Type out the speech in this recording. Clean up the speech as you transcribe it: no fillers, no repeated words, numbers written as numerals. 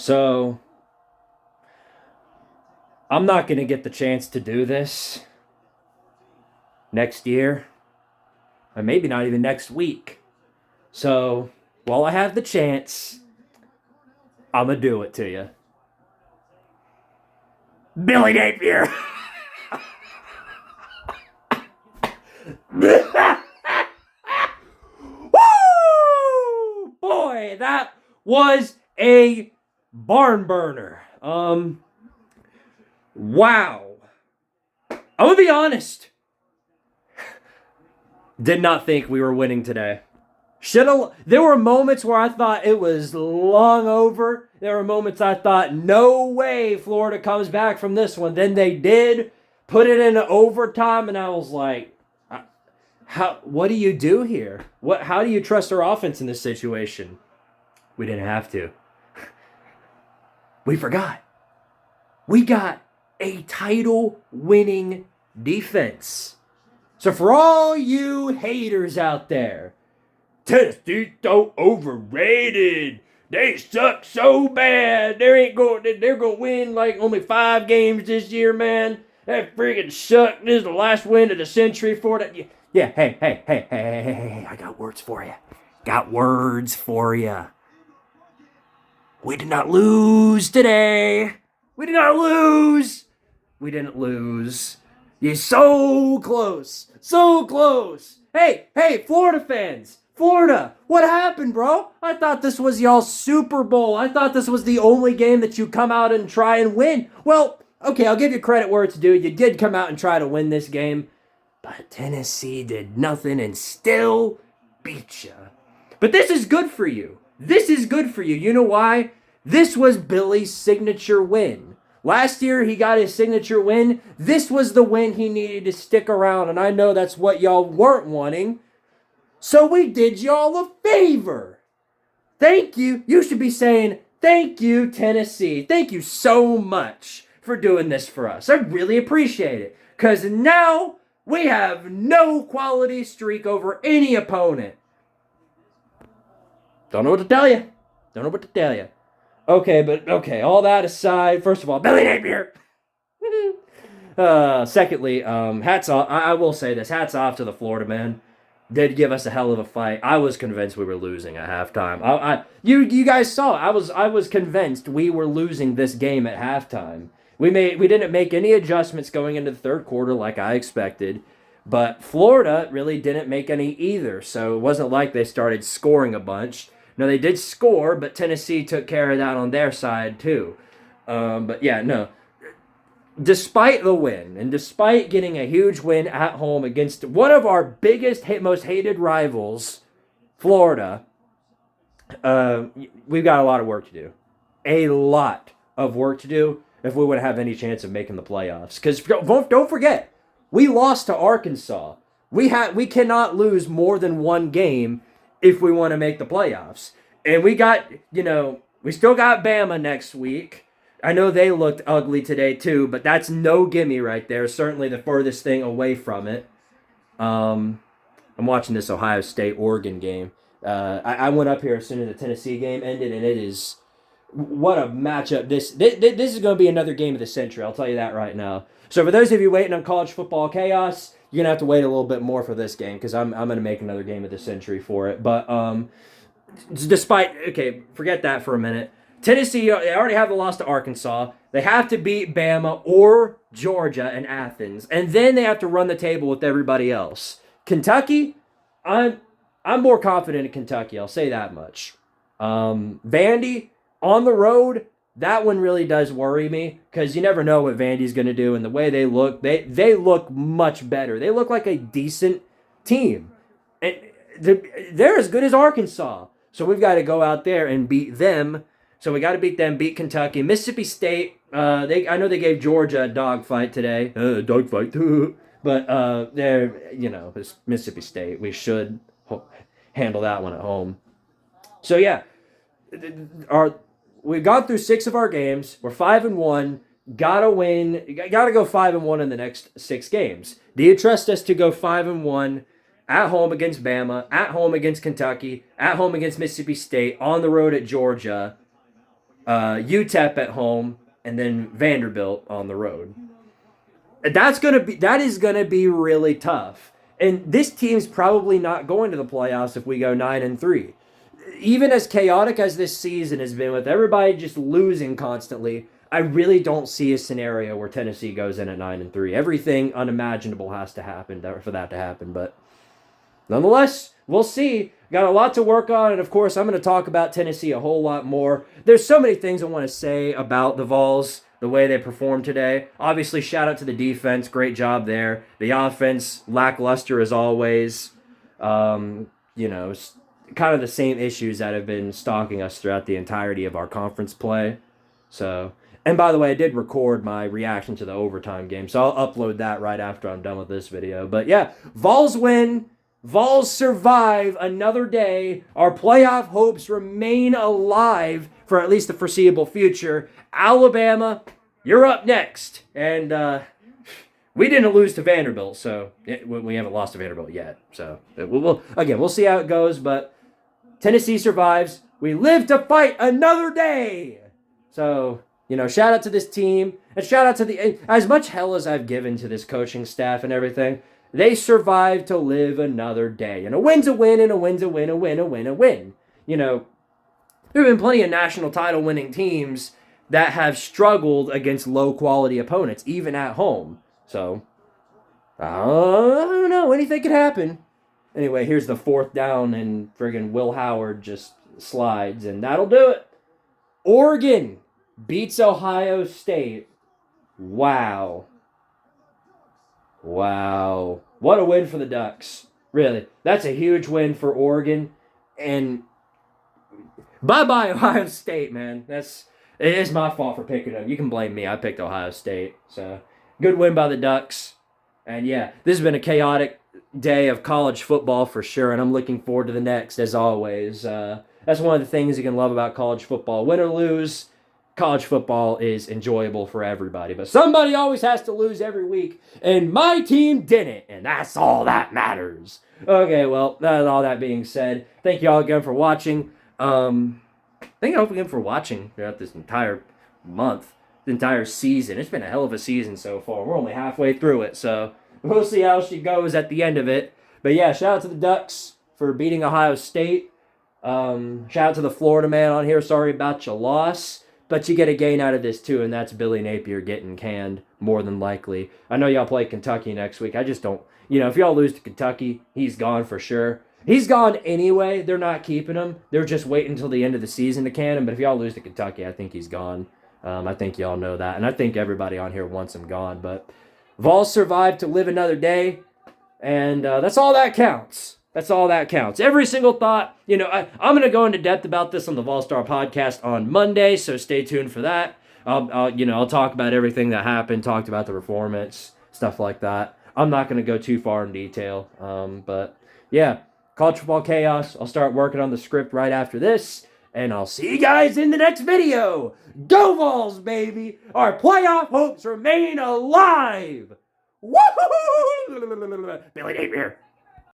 So I'm not going to get the chance to do this next year, or maybe not even next week. So while I have the chance, I'm going to do it to you. Billy Napier! Woo! Boy, that was a barn burner. Wow. I'm gonna be honest. Did not think we were winning today. There were moments where I thought it was long over. There were moments I thought, no way Florida comes back from this one. Then they did, put it into overtime, and I was like, what do you do here? How do you trust our offense in this situation? We didn't have to. We forgot. We got a title-winning defense. So for all you haters out there, Tennessee so overrated. They suck so bad. They're gonna win like only 5 games this year, man. That freaking suck. This is the last win of the century for that. Yeah, hey, I got words for you. We did not lose today. We did not lose. We didn't lose. You're so close. So close. Hey, Florida fans. Florida, what happened, bro? I thought this was y'all's Super Bowl. I thought this was the only game that you come out and try and win. Well, okay, I'll give you credit where it's due. You did come out and try to win this game. But Tennessee did nothing and still beat you. But this is good for you. This is good for you. You know why? This was Billy's signature win. Last year, he got his signature win. This was the win he needed to stick around, and I know that's what y'all weren't wanting. So we did y'all a favor. Thank you. You should be saying, thank you, Tennessee. Thank you so much for doing this for us. I really appreciate it. Because now we have no quality streak over any opponent. Don't know what to tell you. Okay, all that aside, first of all, Billy Napier. Secondly, hats off. I will say this, hats off to the Florida men. Did give us a hell of a fight. I was convinced we were losing at halftime. You guys saw. I was convinced we were losing this game at halftime. We didn't make any adjustments going into the third quarter like I expected, but Florida really didn't make any either. So it wasn't like they started scoring a bunch. No, they did score, but Tennessee took care of that on their side too. But yeah, no. Despite the win, and despite getting a huge win at home against one of our biggest, most hated rivals, Florida, we've got a lot of work to do. A lot of work to do if we would have any chance of making the playoffs. Because don't forget, we lost to Arkansas. We cannot lose more than one game if we want to make the playoffs. And we still got Bama next week. I know they looked ugly today too, but that's no gimme right there. Certainly the furthest thing away from it. I'm watching this Ohio State-Oregon game. I went up here as soon as the Tennessee game ended, and it is... What a matchup. This is going to be another game of the century, I'll tell you that right now. So for those of you waiting on college football chaos, you're going to have to wait a little bit more for this game, because I'm going to make another game of the century for it. But forget that for a minute. Tennessee, they already have the loss to Arkansas. They have to beat Bama or Georgia and Athens. And then they have to run the table with everybody else. Kentucky, I'm more confident in Kentucky. I'll say that much. Vandy, on the road, that one really does worry me because you never know what Vandy's going to do. And the way they look, they look much better. They look like a decent team. And they're as good as Arkansas. So we've got to go out there and beat them. So we got to beat them, beat Kentucky. Mississippi State, I know they gave Georgia a dogfight today. Dogfight. But, it's Mississippi State. We should handle that one at home. So, yeah. We've gone through 6 of our games. We're 5-1. Gotta win. Gotta go 5-1 in the next 6 games. Do you trust us to go 5-1 at home against Bama, at home against Kentucky, at home against Mississippi State, on the road at Georgia? UTEP at home, and then Vanderbilt on the road. That is gonna be really tough. And this team's probably not going to the playoffs if we go 9-3. Even as chaotic as this season has been, with everybody just losing constantly, I really don't see a scenario where Tennessee goes in at 9-3. Everything unimaginable has to happen for that to happen. But nonetheless, we'll see. Got a lot to work on, and of course, I'm going to talk about Tennessee a whole lot more. There's so many things I want to say about the Vols, the way they performed today. Obviously, shout out to the defense. Great job there. The offense, lackluster as always. You know, kind of the same issues that have been stalking us throughout the entirety of our conference play. So, and by the way, I did record my reaction to the overtime game, so I'll upload that right after I'm done with this video. But yeah, Vols win. Vols survive another day. Our playoff hopes remain alive for at least the foreseeable future. Alabama, you're up next. And we didn't lose to Vanderbilt, so we haven't lost to Vanderbilt yet. So we'll see how it goes, but Tennessee survives. We live to fight another day. So, you know, shout out to this team, and shout out to as much hell as I've given to this coaching staff and everything, they survived to live another day. And a win's a win, and a win's a win, a win, a win, a win. You know, there have been plenty of national title winning teams that have struggled against low quality opponents, even at home. So, I don't know. Anything could happen. Anyway, here's the 4th down, and friggin' Will Howard just slides, and that'll do it. Oregon beats Ohio State. Wow. Wow. What a win for the Ducks. Really. That's a huge win for Oregon. And bye-bye Ohio State, man. It is my fault for picking them. You can blame me. I picked Ohio State. So, good win by the Ducks. And yeah, this has been a chaotic day of college football for sure, and I'm looking forward to the next, as always. That's one of the things you can love about college football. Win or lose, college football is enjoyable for everybody. But somebody always has to lose every week, and my team didn't, and that's all that matters. Okay, well, all that being said, thank you all again for watching. Thank you all again for watching throughout this entire month, the entire season. It's been a hell of a season so far. We're only halfway through it, so we'll see how she goes at the end of it. But yeah, shout out to the Ducks for beating Ohio State. Shout out to the Florida man on here. Sorry about your loss. But you get a gain out of this too, and that's Billy Napier getting canned, more than likely. I know y'all play Kentucky next week. I just don't... You know, if y'all lose to Kentucky, he's gone for sure. He's gone anyway. They're not keeping him. They're just waiting until the end of the season to can him. But if y'all lose to Kentucky, I think he's gone. I think y'all know that. And I think everybody on here wants him gone. But Vols survived to live another day. And that's all that counts. That's all that counts. Every single thought, you know, I'm going to go into depth about this on the Volstar podcast on Monday, so stay tuned for that. I'll talk about everything that happened, talked about the performance, stuff like that. I'm not going to go too far in detail, but yeah, college football chaos. I'll start working on the script right after this, and I'll see you guys in the next video. Go Vols, baby! Our playoff hopes remain alive! Woo-hoo! Billy Napier.